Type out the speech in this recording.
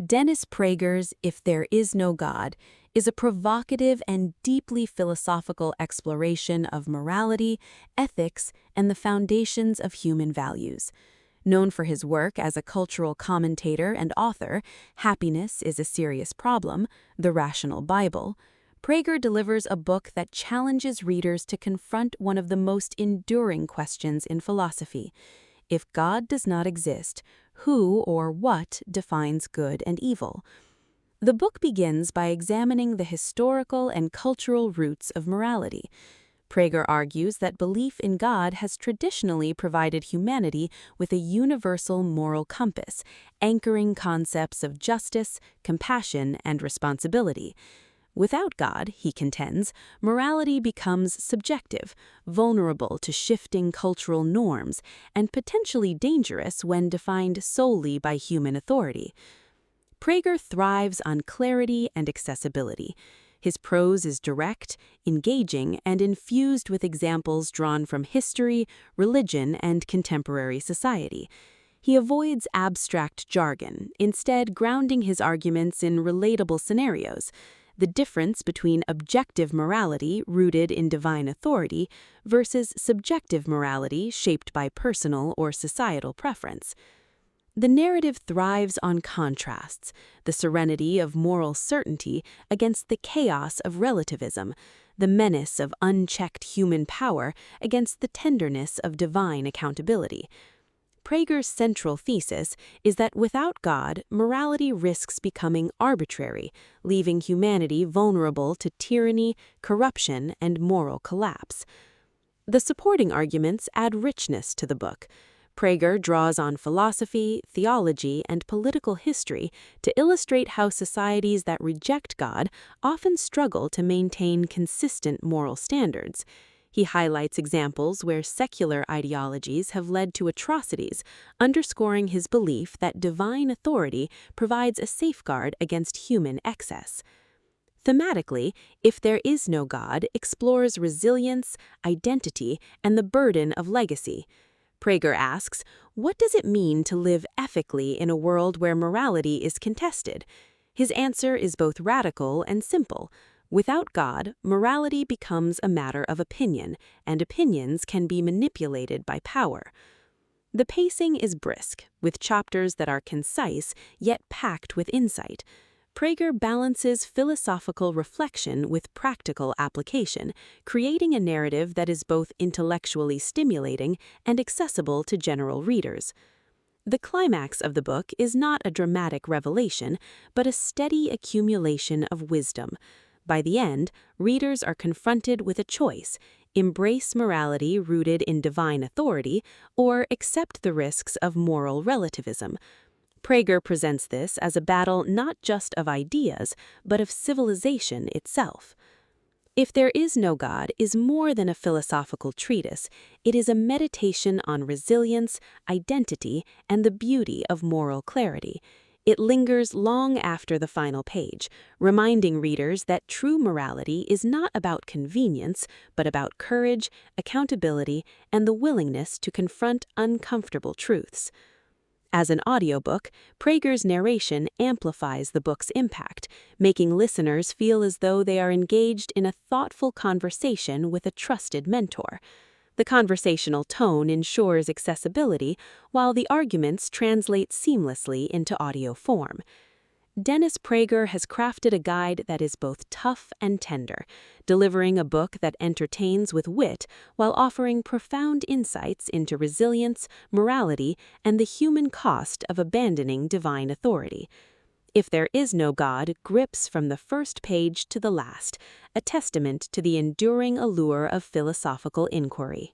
Dennis Prager's If There Is No God is a provocative and deeply philosophical exploration of morality, ethics, and the foundations of human values. Known for his work as a cultural commentator and author, Happiness is a Serious Problem, The Rational Bible, Prager delivers a book that challenges readers to confront one of the most enduring questions in philosophy. If God does not exist, who or what defines good and evil? The book begins by examining the historical and cultural roots of morality. Prager argues that belief in God has traditionally provided humanity with a universal moral compass, anchoring concepts of justice, compassion, and responsibility. Without God, he contends, morality becomes subjective, vulnerable to shifting cultural norms, and potentially dangerous when defined solely by human authority. Prager thrives on clarity and accessibility. His prose is direct, engaging, and infused with examples drawn from history, religion, and contemporary society. He avoids abstract jargon, instead grounding his arguments in relatable scenarios. The difference between objective morality rooted in divine authority versus subjective morality shaped by personal or societal preference. The narrative thrives on contrasts, the serenity of moral certainty against the chaos of relativism, the menace of unchecked human power against the tenderness of divine accountability. Prager's central thesis is that without God, morality risks becoming arbitrary, leaving humanity vulnerable to tyranny, corruption, and moral collapse. The supporting arguments add richness to the book. Prager draws on philosophy, theology, and political history to illustrate how societies that reject God often struggle to maintain consistent moral standards. He highlights examples where secular ideologies have led to atrocities, underscoring his belief that divine authority provides a safeguard against human excess. Thematically, If There Is No God explores resilience, identity, and the burden of legacy. Prager asks, what does it mean to live ethically in a world where morality is contested? His answer is both radical and simple. Without God, morality becomes a matter of opinion, and opinions can be manipulated by power. The pacing is brisk, with chapters that are concise yet packed with insight. Prager balances philosophical reflection with practical application, creating a narrative that is both intellectually stimulating and accessible to general readers. The climax of the book is not a dramatic revelation, but a steady accumulation of wisdom. By the end, readers are confronted with a choice: embrace morality rooted in divine authority, or accept the risks of moral relativism. Prager presents this as a battle not just of ideas, but of civilization itself. If There Is No God is more than a philosophical treatise. It is a meditation on resilience, identity, and the beauty of moral clarity. It lingers long after the final page, reminding readers that true morality is not about convenience, but about courage, accountability, and the willingness to confront uncomfortable truths. As an audiobook, Prager's narration amplifies the book's impact, making listeners feel as though they are engaged in a thoughtful conversation with a trusted mentor. The conversational tone ensures accessibility, while the arguments translate seamlessly into audio form. Dennis Prager has crafted a guide that is both tough and tender, delivering a book that entertains with wit while offering profound insights into resilience, morality, and the human cost of abandoning divine authority. If There Is No God grips from the first page to the last, a testament to the enduring allure of philosophical inquiry.